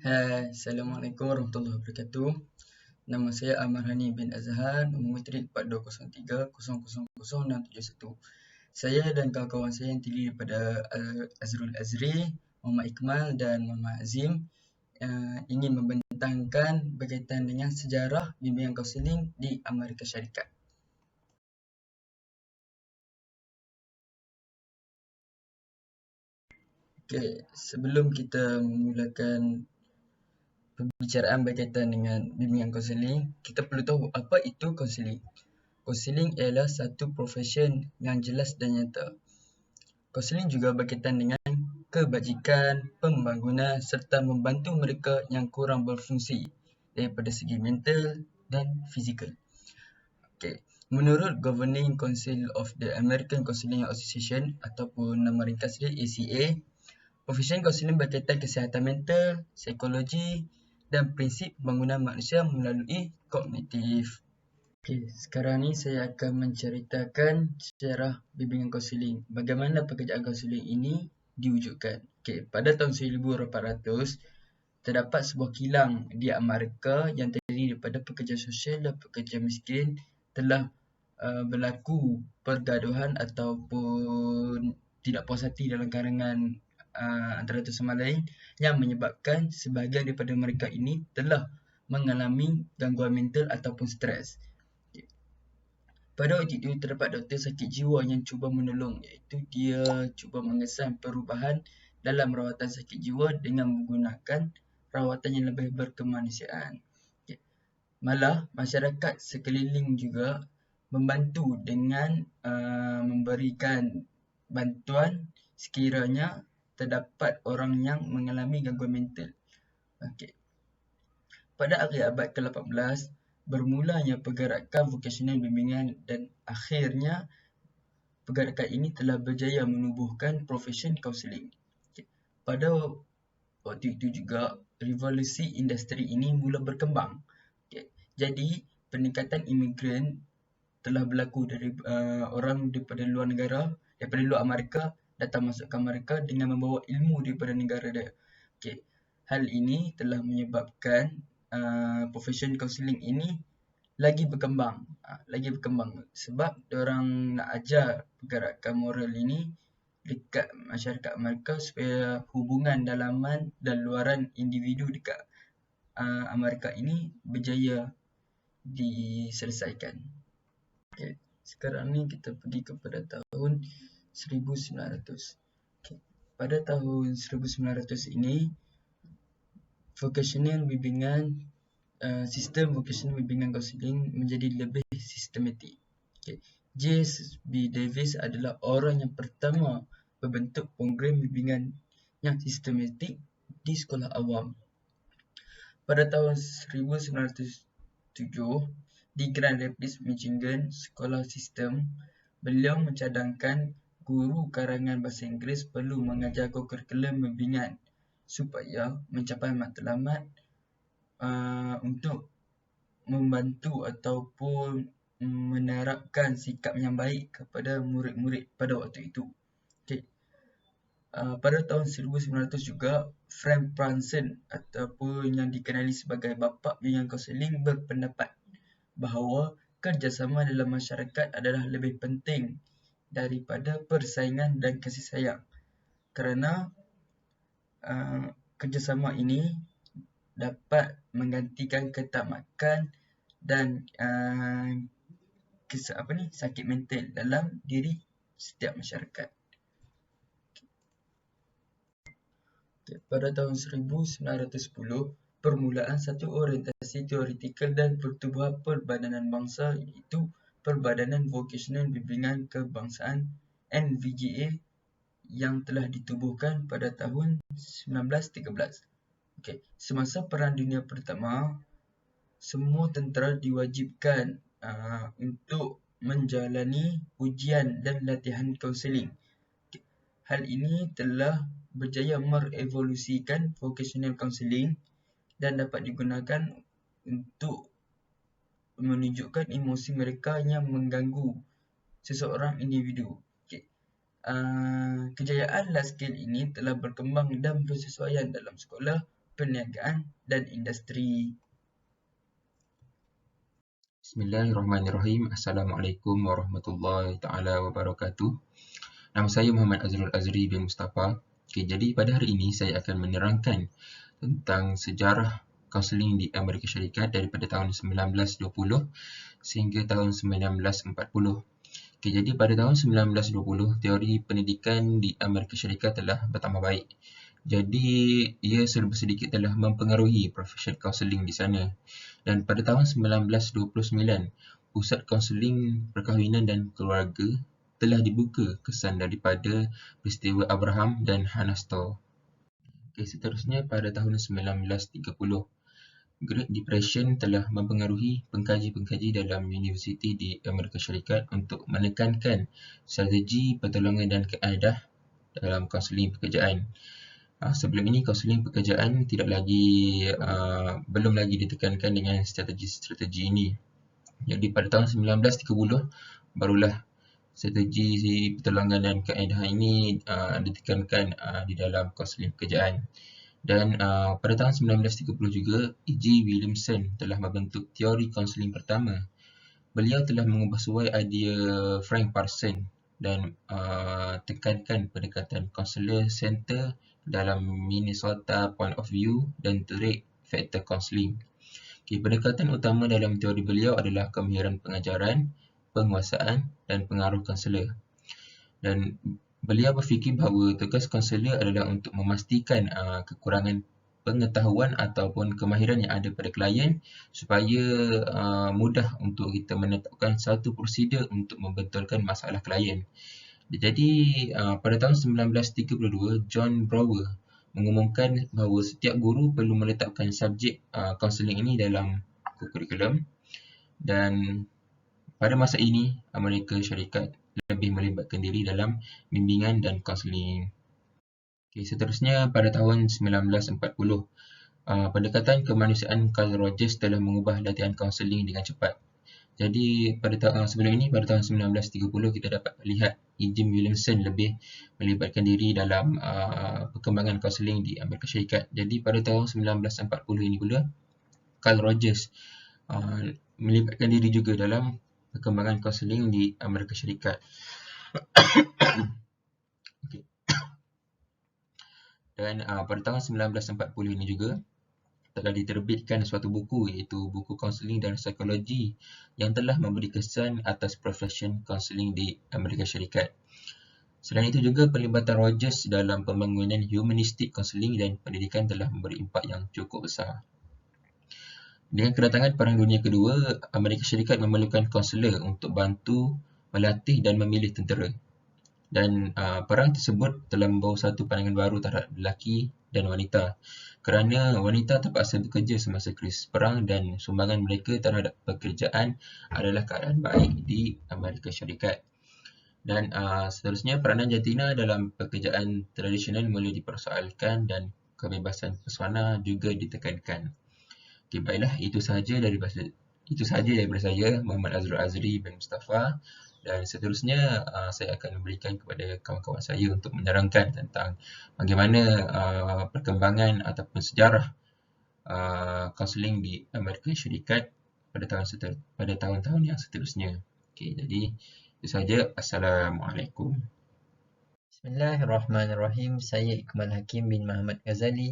Hai, Assalamualaikum warahmatullahi wabarakatuh. Nama saya Amarhani bin Azhan, umur matrik 4203000671. Saya dan kawan-kawan saya yang terdiri daripada Azrul Azri, Muhammad Ikmal dan Muhammad Azim ingin membentangkan berkaitan dengan sejarah bimbingan kaunseling di Amerika Syarikat. Okey, sebelum kita memulakan pembicaraan berkaitan dengan bimbingan kaunseling, kita perlu tahu apa itu kaunseling. Kaunseling ialah satu profesyen yang jelas dan nyata. Kaunseling juga berkaitan dengan kebajikan, pembangunan serta membantu mereka yang kurang berfungsi daripada segi mental dan fizikal. Okay. Menurut Governing Council of the American Counseling Association ataupun nama ringkas dia ACA, profesyen kaunseling berkaitan kesihatan mental, psikologi dan prinsip pembangunan manusia melalui kognitif. Okay, sekarang ni saya akan menceritakan sejarah bimbingan kaunseling. Bagaimana pekerjaan kaunseling ini diwujudkan. Okay, pada tahun 1800, terdapat sebuah kilang di Amerika yang terdiri daripada pekerja sosial dan pekerja miskin telah berlaku pergaduhan ataupun tidak puas hati dalam kalangan antara satu sama lain yang menyebabkan sebahagian daripada mereka ini telah mengalami gangguan mental ataupun stres. Pada waktu itu terdapat doktor sakit jiwa yang cuba menolong, iaitu dia cuba mengesan perubahan dalam rawatan sakit jiwa dengan menggunakan rawatan yang lebih berkemanusiaan. Malah masyarakat sekeliling juga membantu dengan memberikan bantuan sekiranya terdapat orang yang mengalami gangguan mental. Pada akhir abad ke-18, bermulanya pergerakan vocational bimbingan dan akhirnya pergerakan ini telah berjaya menubuhkan profesyen kaunseling. Pada waktu itu juga revolusi industri ini mula berkembang. Jadi peningkatan imigran telah berlaku dari orang daripada luar negara, daripada luar Amerika datang masuk ke Amerika dengan membawa ilmu daripada negara dia. Hal ini telah menyebabkan profesyen kaunseling ini lagi berkembang sebab diorang nak ajar pergerakan moral ini dekat masyarakat Amerika supaya hubungan dalaman dan luaran individu dekat Amerika ini berjaya diselesaikan. Sekarang ni kita pergi kepada tahun 1900. Pada tahun 1900 ini sistem vocational bimbingan kaunseling menjadi lebih sistematik. J.S. B. Davis adalah orang yang pertama membentuk program bimbingan yang sistematik di sekolah awam. Pada tahun 1907, di Grand Rapids, Michigan, sekolah sistem, beliau mencadangkan guru karangan bahasa Inggeris perlu mengajar kurikulum bimbingan supaya mencapai matlamat untuk membantu ataupun menerapkan sikap yang baik kepada murid-murid pada waktu itu. Pada tahun 1900 juga, Frank Brunson ataupun yang dikenali sebagai bapa bimbingan kaunseling berpendapat bahawa kerjasama dalam masyarakat adalah lebih penting daripada persaingan dan kasih sayang, kerana kerjasama ini dapat menggantikan ketamakan dan sakit mental dalam diri setiap masyarakat. Pada tahun 1910, permulaan satu orientasi teoretikal dan pertubuhan Perbadanan Bangsa iaitu Perbadanan Vocational Bimbingan Kebangsaan NVGA yang telah ditubuhkan pada tahun 1913. Semasa Perang Dunia Pertama, semua tentera diwajibkan untuk menjalani ujian dan latihan kaunseling. Hal ini telah berjaya merevolusikan vocational counselling dan dapat digunakan untuk menunjukkan emosi mereka yang mengganggu seseorang individu. Kejayaan large scale ini telah berkembang dan bersesuaian dalam sekolah, perniagaan, dan industri. Bismillahirrahmanirrahim. Assalamualaikum warahmatullahi taala wabarakatuh. Nama saya Muhammad Azrul Azri bin Mustafa. Jadi pada hari ini saya akan menerangkan tentang sejarah kaunseling di Amerika Syarikat daripada tahun 1920 sehingga tahun 1940. Jadi pada tahun 1920, teori pendidikan di Amerika Syarikat telah bertambah baik. Jadi ia serba sedikit telah mempengaruhi profesi kaunseling di sana. Dan pada tahun 1929, Pusat Kaunseling Perkahwinan dan Keluarga telah dibuka kesan daripada peristiwa Abraham dan Hannah Store. Seterusnya pada tahun 1930, Great Depression telah mempengaruhi pengkaji-pengkaji dalam universiti di Amerika Syarikat untuk menekankan strategi pertolongan dan kaedah dalam kaunseling pekerjaan. Sebelum ini, kaunseling pekerjaan belum lagi ditekankan dengan strategi-strategi ini. Jadi pada tahun 1930, barulah strategi pertolongan dan kaedah ini ditekankan di dalam kaunseling pekerjaan. Dan pada tahun 1930 juga, E.G. Williamson telah membentuk teori kaunseling pertama. Beliau telah mengubah suai idea Frank Parson dan tekankan pendekatan counselor center dalam Minnesota Point of View dan Three Factor Counseling. Pendekatan utama dalam teori beliau adalah kemahiran pengajaran, penguasaan dan pengaruh kaunselor. Dan beliau berfikir bahawa tugas kaunselor adalah untuk memastikan kekurangan pengetahuan ataupun kemahiran yang ada pada klien supaya mudah untuk kita menetapkan satu prosedur untuk membetulkan masalah klien. Jadi pada tahun 1932, John Brower mengumumkan bahawa setiap guru perlu meletakkan subjek kaunseling ini dalam kurikulum, dan pada masa ini Amerika Syarikat lebih melibatkan diri dalam bimbingan dan kaunseling. Seterusnya pada tahun 1940, pendekatan kemanusiaan Carl Rogers telah mengubah latihan kaunseling dengan cepat. Jadi sebelum ini, pada tahun 1930, kita dapat lihat E.G. Williamson lebih melibatkan diri dalam perkembangan kaunseling di Amerika Syarikat. Jadi pada tahun 1940 ini pula, Carl Rogers melibatkan diri juga dalam perkembangan kaunseling di Amerika Syarikat. Dan pada tahun 1940 ini juga telah diterbitkan suatu buku, iaitu buku kaunseling dan psikologi, yang telah memberi kesan atas profesion kaunseling di Amerika Syarikat. Selain itu juga, pelibatan Rogers dalam pembangunan humanistik kaunseling dan pendidikan telah memberi impak yang cukup besar. Dengan kedatangan Perang Dunia Kedua, Amerika Syarikat memerlukan kaunselor untuk bantu melatih dan memilih tentera. Dan perang tersebut telah membawa satu pandangan baru terhadap lelaki dan wanita, kerana wanita terpaksa bekerja semasa krisis perang dan sumbangan mereka terhadap pekerjaan adalah keadaan baik di Amerika Syarikat. Dan seterusnya, peranan jantina dalam pekerjaan tradisional mula dipersoalkan dan kebebasan pesona juga ditekankan. Baiklah, itu sahaja daripada saya, Muhammad Azrul Azri bin Mustafa. Dan seterusnya, saya akan memberikan kepada kawan-kawan saya untuk menerangkan tentang bagaimana perkembangan ataupun sejarah kaunseling di Amerika Syarikat pada tahun-tahun yang seterusnya. Jadi itu sahaja. Assalamualaikum. Bismillahirrahmanirrahim. Saya Iqmal Hakim bin Muhammad Ghazali.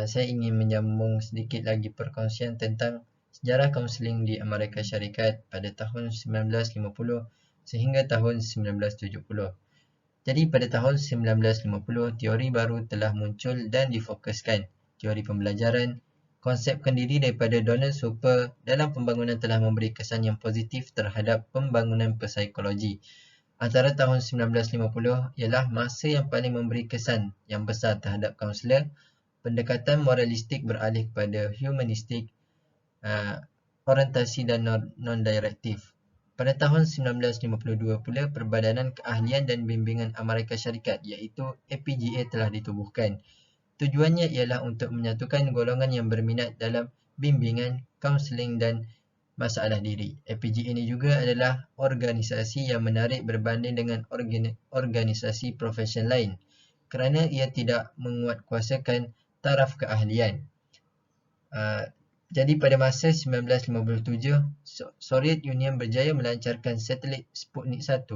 Saya ingin menyambung sedikit lagi perkongsian tentang sejarah kaunseling di Amerika Syarikat pada tahun 1950 sehingga tahun 1970. Jadi pada tahun 1950, teori baru telah muncul dan difokuskan. Teori pembelajaran, konsep kendiri daripada Donald Super dalam pembangunan telah memberi kesan yang positif terhadap pembangunan psikologi. Antara tahun 1950 ialah masa yang paling memberi kesan yang besar terhadap kaunselor. Pendekatan moralistik beralih kepada humanistik, orientasi dan non-direktif. Pada tahun 1952 pula, Perbadanan Keahlian dan Bimbingan Amerika Syarikat iaitu APGA telah ditubuhkan. Tujuannya ialah untuk menyatukan golongan yang berminat dalam bimbingan, kaunseling dan masalah diri. APGA ini juga adalah organisasi yang menarik berbanding dengan organisasi profesion lain kerana ia tidak menguatkuasakan taraf keahlian. Jadi pada masa 1957, Soviet Union berjaya melancarkan satelit Sputnik 1.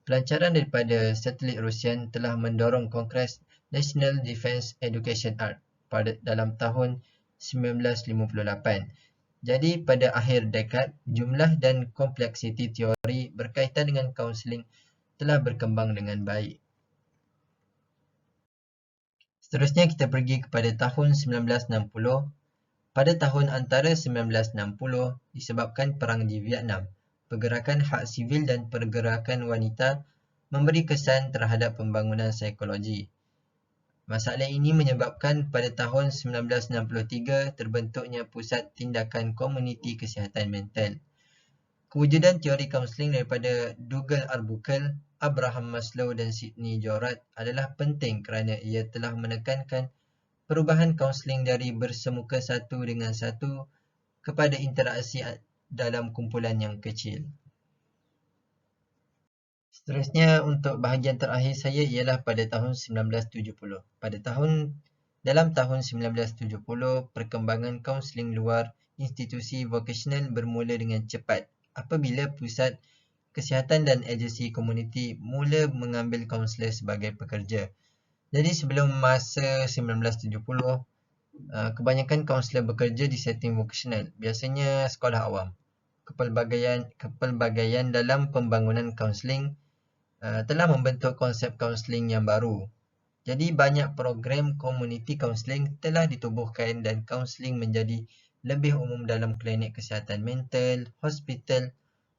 Pelancaran daripada satelit Rusian telah mendorong Kongres National Defense Education Act dalam tahun 1958. Jadi pada akhir dekad, jumlah dan kompleksiti teori berkaitan dengan kaunseling telah berkembang dengan baik. Seterusnya kita pergi kepada tahun 1960. Pada tahun antara 1960, disebabkan Perang di Vietnam, pergerakan hak sivil dan pergerakan wanita memberi kesan terhadap pembangunan psikologi. Masalah ini menyebabkan pada tahun 1963 terbentuknya Pusat Tindakan Komuniti Kesihatan Mental. Kewujudan teori kaunseling daripada Dougal Arbuckle, Abraham Maslow dan Sidney Jorat adalah penting kerana ia telah menekankan perubahan kaunseling dari bersemuka satu dengan satu kepada interaksi dalam kumpulan yang kecil. Seterusnya untuk bahagian terakhir saya ialah pada tahun 1970. Dalam tahun 1970, perkembangan kaunseling luar institusi vokasional bermula dengan cepat apabila Pusat Kesihatan dan Agensi Komuniti mula mengambil kaunselor sebagai pekerja. Jadi sebelum masa 1970, kebanyakan kaunselor bekerja di setting vokasional, biasanya sekolah awam. Kepelbagaian dalam pembangunan kaunseling telah membentuk konsep kaunseling yang baru. Jadi banyak program komuniti kaunseling telah ditubuhkan dan kaunseling menjadi lebih umum dalam klinik kesihatan mental, hospital,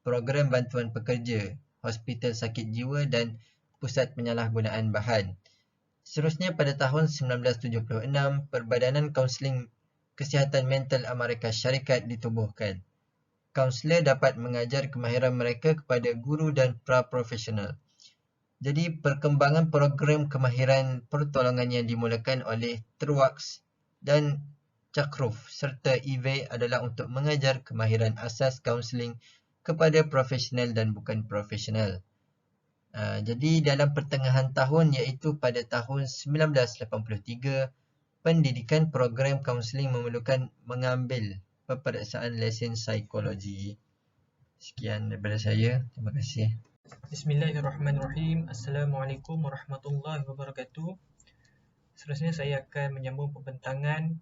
program bantuan pekerja, hospital sakit jiwa dan pusat penyalahgunaan bahan. Seterusnya pada tahun 1976, Perbadanan Kaunseling Kesihatan Mental Amerika Syarikat ditubuhkan. Kaunselor dapat mengajar kemahiran mereka kepada guru dan pra-profesional. Jadi perkembangan program kemahiran pertolongan yang dimulakan oleh Truax dan Chakrov serta Ivey adalah untuk mengajar kemahiran asas kaunseling kepada profesional dan bukan profesional. Jadi dalam pertengahan tahun iaitu pada tahun 1983, pendidikan program kaunseling memerlukan mengambil peperiksaan lesen psikologi. Sekian daripada saya. Terima kasih. Bismillahirrahmanirrahim. Assalamualaikum warahmatullahi wabarakatuh. Seterusnya saya akan menyambung pembentangan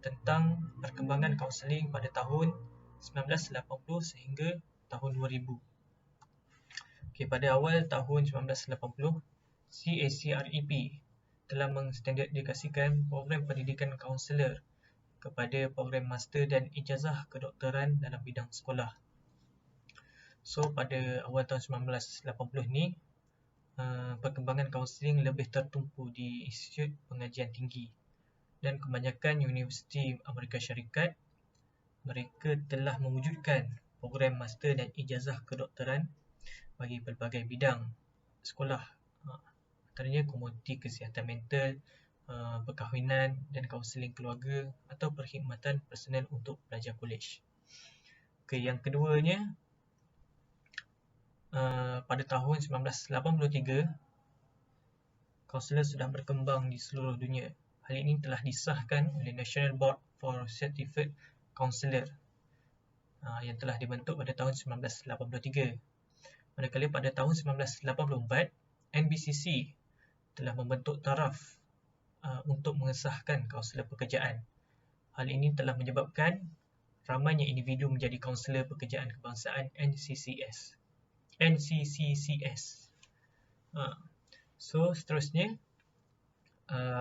tentang perkembangan kaunseling pada tahun 1980 sehingga tahun 2000. Pada awal tahun 1980, CACREP telah menstandardikasikan program pendidikan kaunselor kepada program master dan ijazah kedoktoran dalam bidang sekolah. So pada awal tahun 1980 ni, perkembangan kaunseling lebih tertumpu di Institut Pengajian Tinggi dan kebanyakan Universiti Amerika Syarikat mereka telah mewujudkan program master dan ijazah kedoktoran bagi pelbagai bidang sekolah, antaranya komuniti kesihatan mental, perkahwinan dan kaunseling keluarga atau perkhidmatan personal untuk pelajar kolej. Yang keduanya, pada tahun 1983, kaunselor sudah berkembang di seluruh dunia. Hal ini telah disahkan oleh National Board for Certified Counselor yang telah dibentuk pada tahun 1983. Manakala pada tahun 1984, NBCC telah membentuk taraf untuk mengesahkan kaunselor pekerjaan. Hal ini telah menyebabkan ramainya individu menjadi kaunselor pekerjaan kebangsaan NCCCS. So seterusnya,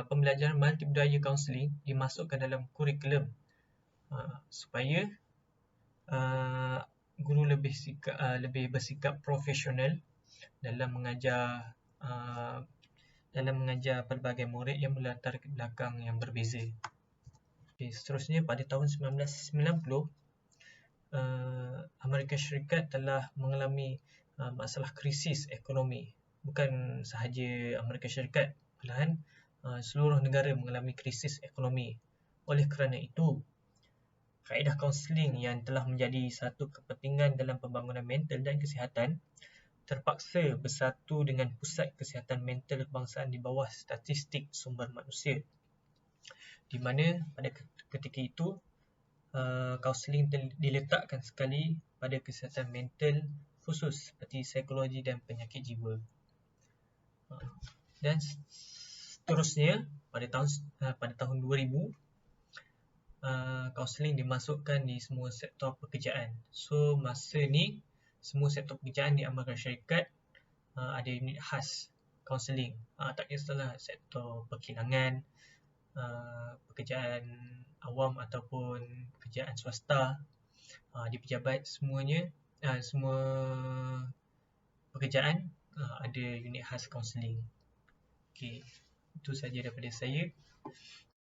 pembelajaran multibudaya kaunseling dimasukkan dalam kurikulum supaya guru lebih bersikap profesional dalam mengajar pelbagai murid yang berlatar belakang yang berbeza. Seterusnya pada tahun 1990, Amerika Syarikat telah mengalami masalah krisis ekonomi. Bukan sahaja Amerika Syarikat, malahan seluruh negara mengalami krisis ekonomi. Oleh kerana itu, kaedah kaunseling yang telah menjadi satu kepentingan dalam pembangunan mental dan kesihatan terpaksa bersatu dengan Pusat Kesihatan Mental Kebangsaan di bawah Statistik Sumber Manusia. di mana pada ketika itu kaunseling diletakkan sekali pada kesihatan mental khusus seperti psikologi dan penyakit jiwa. Dan seterusnya pada tahun 2000 kaunseling dimasukkan di semua sektor pekerjaan. So masa ni semua sektor pekerjaan di Amalkan Syarikat ada unit khas kaunseling. Tak kisahlah sektor perkilangan, pekerjaan awam ataupun pekerjaan swasta, di pejabat semuanya, semua pekerjaan ada unit khas kaunseling. Okey, itu saja daripada saya.